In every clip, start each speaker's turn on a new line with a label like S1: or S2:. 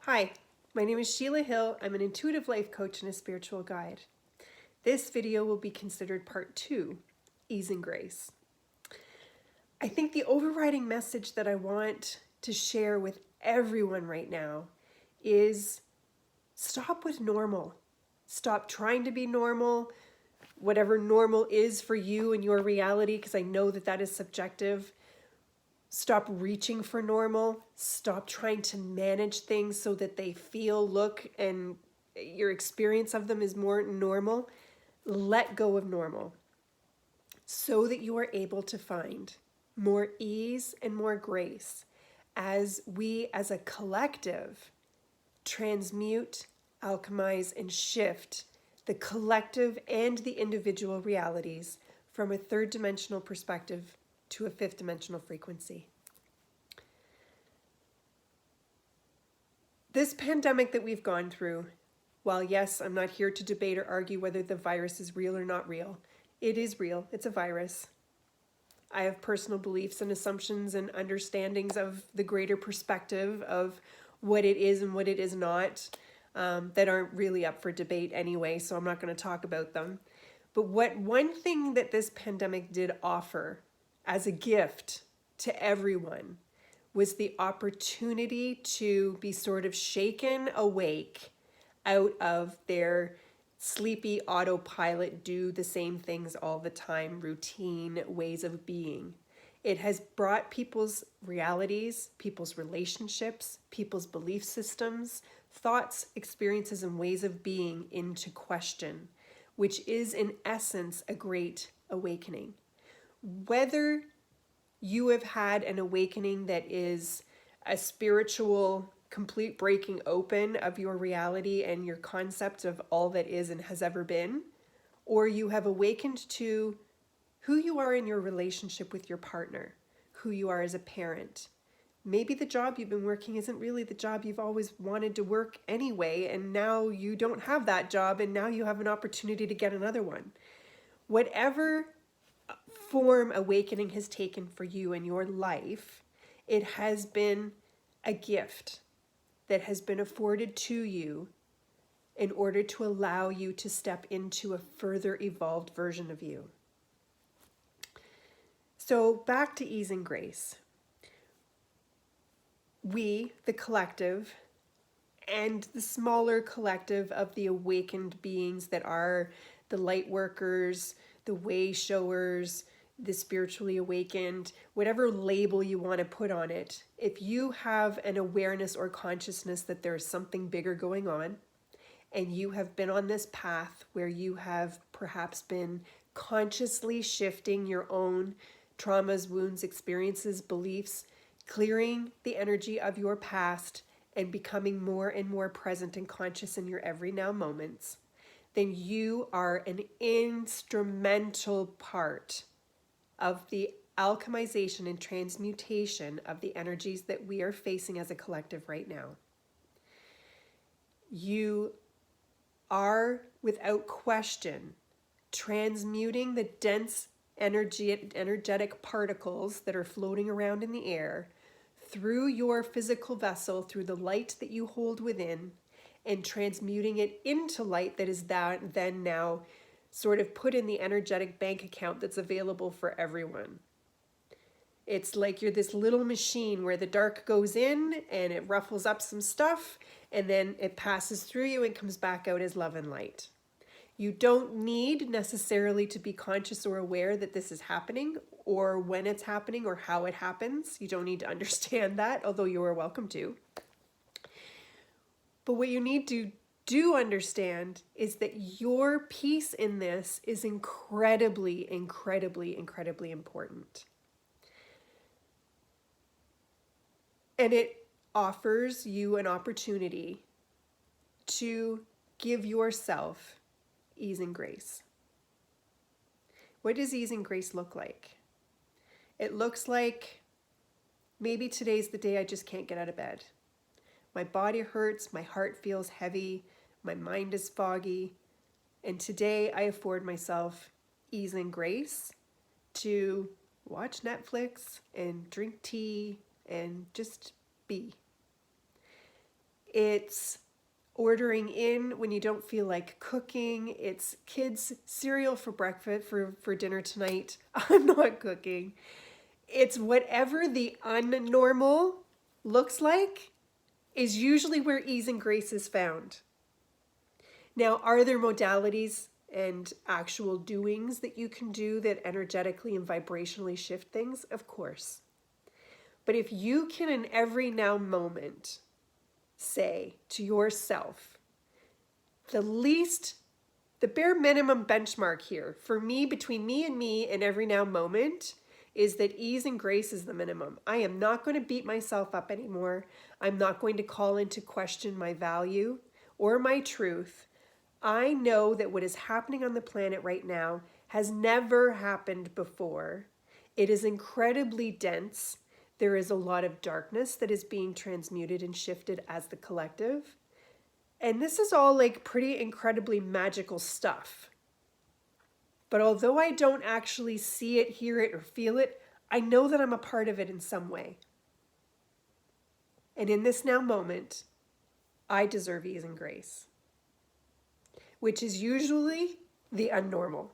S1: Hi, my name is Sheila Hill. I'm an intuitive life coach and a spiritual guide. This video will be considered part 2, Ease and Grace. I think the overriding message that I want to share with everyone right now is stop with normal. Stop trying to be normal, whatever normal is for you and your reality, because I know that that is subjective. Stop reaching for normal. Stop trying to manage things so that they feel, look, and your experience of them is more normal. Let go of normal so that you are able to find more ease and more grace as we as a collective transmute, alchemize, and shift the collective and the individual realities from a third dimensional perspective to a fifth dimensional frequency. This pandemic that we've gone through, while yes, I'm not here to debate or argue whether the virus is real or not real, it is real. It's a virus. I have personal beliefs and assumptions and understandings of the greater perspective of what it is and what it is not that aren't really up for debate anyway, so I'm not going to talk about them. But one thing that this pandemic did offer as a gift to everyone was the opportunity to be sort of shaken awake out of their sleepy autopilot, do the same things all the time, routine ways of being. It has brought people's realities, people's relationships, people's belief systems, thoughts, experiences, and ways of being into question, which is in essence a great awakening. Whether you have had an awakening that is a spiritual complete breaking open of your reality and your concept of all that is and has ever been, or you have awakened to who you are in your relationship with your partner, who you are as a parent. Maybe the job you've been working isn't really the job you've always wanted to work anyway, and now you don't have that job, and now you have an opportunity to get another one. Whatever form awakening has taken for you in your life, it has been a gift that has been afforded to you in order to allow you to step into a further evolved version of you. So back to ease and grace. We, the collective, and the smaller collective of the awakened beings that are the light workers, the wayshowers, the spiritually awakened, whatever label you want to put on it, if you have an awareness or consciousness that there's something bigger going on, and you have been on this path where you have perhaps been consciously shifting your own traumas, wounds, experiences, beliefs, clearing the energy of your past and becoming more and more present and conscious in your every now moments, then you are an instrumental part of the alchemization and transmutation of the energies that we are facing as a collective right now. You are, without question, transmuting the dense energetic particles that are floating around in the air through your physical vessel, through the light that you hold within, and transmuting it into light that is then now sort of put in the energetic bank account that's available for everyone. It's like you're this little machine where the dark goes in and it ruffles up some stuff, and then it passes through you and comes back out as love and light. You don't need necessarily to be conscious or aware that this is happening or when it's happening or how it happens. You don't need to understand that, although you are welcome to. But what you need to do understand is that your piece in this is incredibly, incredibly, incredibly important. And it offers you an opportunity to give yourself ease and grace. What does ease and grace look like? It looks like maybe today's the day I just can't get out of bed. My body hurts, my heart feels heavy, my mind is foggy, and today I afford myself ease and grace to watch Netflix and drink tea and just be. It's ordering in when you don't feel like cooking. It's kids' cereal for breakfast, for dinner tonight. I'm not cooking. It's whatever the unnormal looks like is usually where ease and grace is found. Now, are there modalities and actual doings that you can do that energetically and vibrationally shift things? Of course. But if you can in every now moment say to yourself, the bare minimum benchmark here for me, between me and every now moment, is that ease and grace is the minimum. I am not going to beat myself up anymore. I'm not going to call into question my value or my truth. I know that what is happening on the planet right now has never happened before. It is incredibly dense. There is a lot of darkness that is being transmuted and shifted as the collective. And this is all like pretty incredibly magical stuff. But although I don't actually see it, hear it, or feel it, I know that I'm a part of it in some way. And in this now moment, I deserve ease and grace, which is usually the unnormal.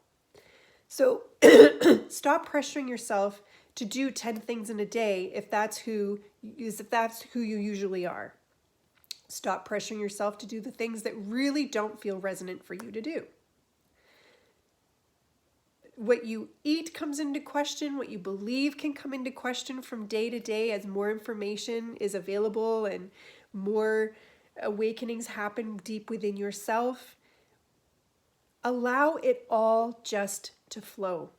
S1: So stop pressuring yourself to do 10 things in a day if that's who you usually are. Stop pressuring yourself to do the things that really don't feel resonant for you to do. What you eat comes into question, what you believe can come into question from day to day as more information is available and more awakenings happen deep within yourself. Allow it all just to flow.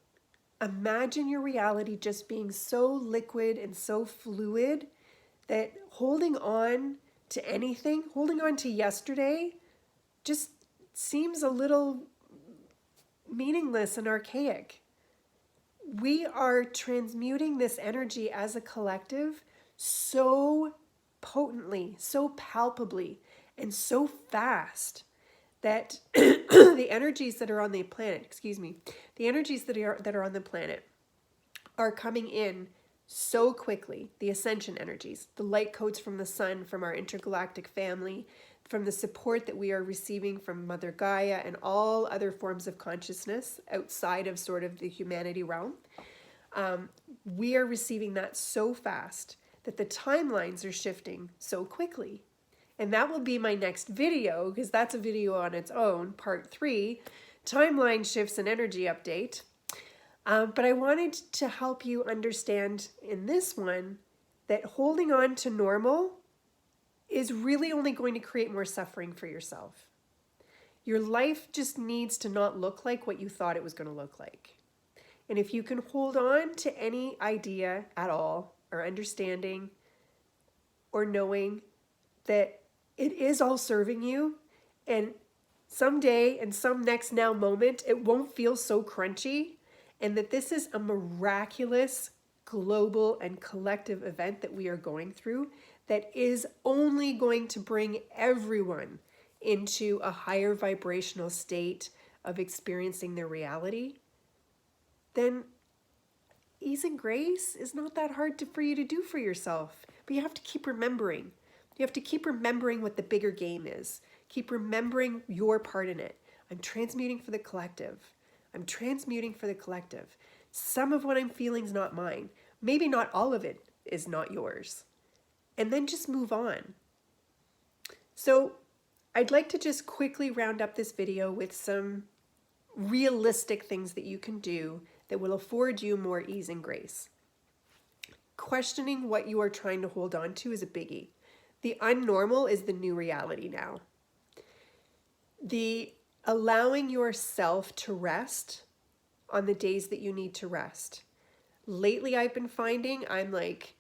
S1: Imagine your reality just being so liquid and so fluid that holding on to anything, holding on to yesterday, just seems a little meaningless and archaic. We are transmuting this energy as a collective so potently, so palpably, and so fast that the energies that are on the planet, the energies that are on the planet are coming in so quickly. The ascension energies, the light codes from the sun, from our intergalactic family, from the support that we are receiving from Mother Gaia and all other forms of consciousness outside of sort of the humanity realm. We are receiving that so fast that the timelines are shifting so quickly. And that will be my next video, because that's a video on its own, part 3, timeline shifts and energy update. But I wanted to help you understand in this one that holding on to normal is really only going to create more suffering for yourself. Your life just needs to not look like what you thought it was going to look like. And if you can hold on to any idea at all, or understanding, or knowing that it is all serving you, and someday and some next now moment, it won't feel so crunchy, and that this is a miraculous global and collective event that we are going through that is only going to bring everyone into a higher vibrational state of experiencing their reality, then ease and grace is not that hard for you to do for yourself. But you have to keep remembering. You have to keep remembering what the bigger game is. Keep remembering your part in it. I'm transmuting for the collective. I'm transmuting for the collective. Some of what I'm feeling is not mine. Maybe not all of it is not yours. And then just move on. So I'd like to just quickly round up this video with some realistic things that you can do that will afford you more ease and grace. Questioning what you are trying to hold on to is a biggie. The unnormal is the new reality now. The allowing yourself to rest on the days that you need to rest. Lately, I've been finding I'm like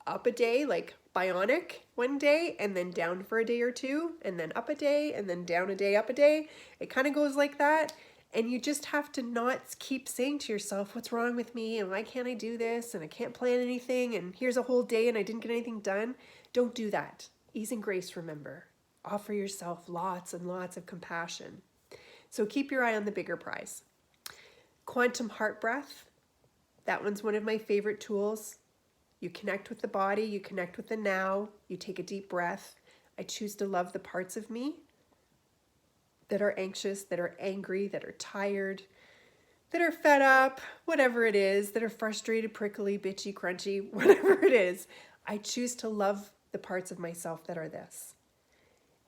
S1: up a day, like bionic one day, and then down for a day or two, and then up a day, and then down a day, up a day. It kind of goes like that. And you just have to not keep saying to yourself, what's wrong with me? And why can't I do this? And I can't plan anything. And here's a whole day and I didn't get anything done. Don't do that. Ease and grace, remember. Offer yourself lots and lots of compassion. So keep your eye on the bigger prize. Quantum heart breath. That one's one of my favorite tools. You connect with the body, you connect with the now, you take a deep breath. I choose to love the parts of me that are anxious, that are angry, that are tired, that are fed up, whatever it is, that are frustrated, prickly, bitchy, crunchy, whatever it is. I choose to love the parts of myself that are this.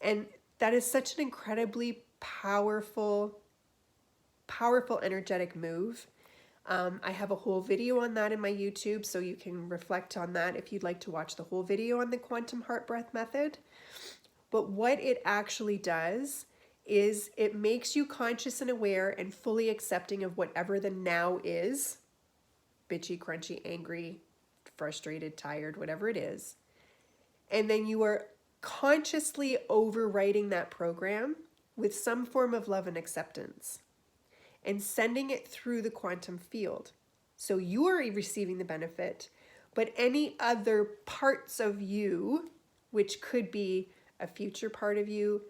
S1: And that is such an incredibly powerful energetic move. I have a whole video on that in my YouTube, so you can reflect on that if you'd like to watch the whole video on the quantum heart breath method. But what it actually does is it makes you conscious and aware and fully accepting of whatever the now is, bitchy, crunchy, angry, frustrated, tired, whatever it is. And then you are consciously overwriting that program with some form of love and acceptance and sending it through the quantum field. So you are receiving the benefit, but any other parts of you, which could be a future part of you,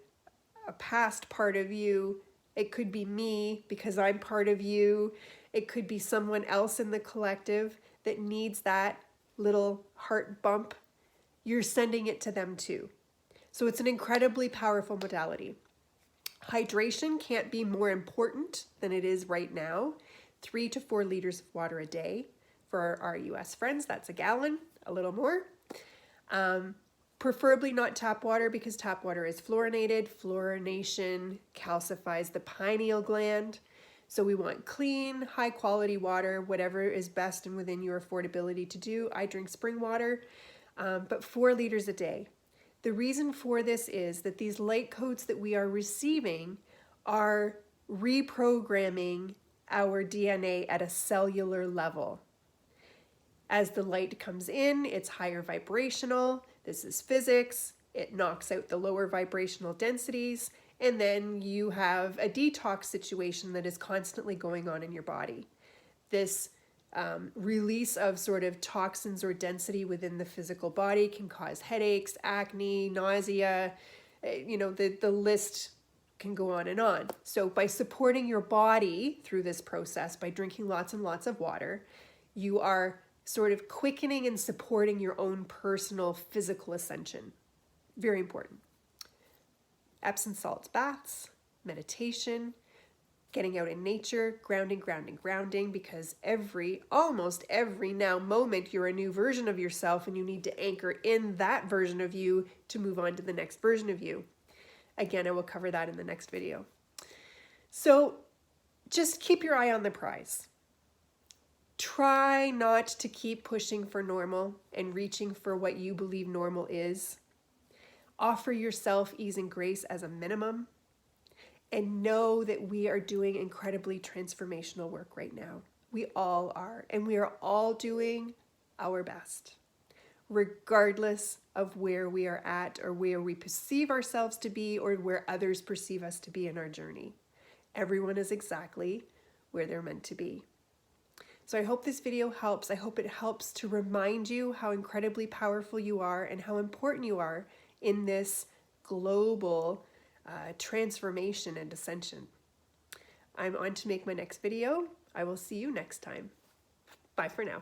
S1: a past part of you, it could be me because I'm part of you, it could be someone else in the collective that needs that little heart bump, you're sending it to them too. So it's an incredibly powerful modality. Hydration can't be more important than it is right now. 3 to 4 liters of water a day. For our US friends, that's a gallon, a little more. Preferably not tap water because tap water is fluorinated. Fluorination calcifies the pineal gland. So we want clean, high quality water, whatever is best and within your affordability to do. I drink spring water, but 4 liters a day. The reason for this is that these light codes that we are receiving are reprogramming our DNA at a cellular level. As the light comes in, it's higher vibrational. This is physics. It knocks out the lower vibrational densities, and then you have a detox situation that is constantly going on in your body. This release of sort of toxins or density within the physical body can cause headaches, acne, nausea, the list can go on and on. So by supporting your body through this process, by drinking lots and lots of water, you are sort of quickening and supporting your own personal physical ascension. Very important. Epsom salts baths, meditation, getting out in nature, grounding, because almost every now moment you're a new version of yourself and you need to anchor in that version of you to move on to the next version of you. Again, I will cover that in the next video. So just keep your eye on the prize. Try not to keep pushing for normal and reaching for what you believe normal is. Offer yourself ease and grace as a minimum. And know that we are doing incredibly transformational work right now. We all are. And we are all doing our best, regardless of where we are at or where we perceive ourselves to be or where others perceive us to be in our journey. Everyone is exactly where they're meant to be. So I hope this video helps. I hope it helps to remind you how incredibly powerful you are and how important you are in this global transformation and ascension. I'm on to make my next video. I will see you next time. Bye for now.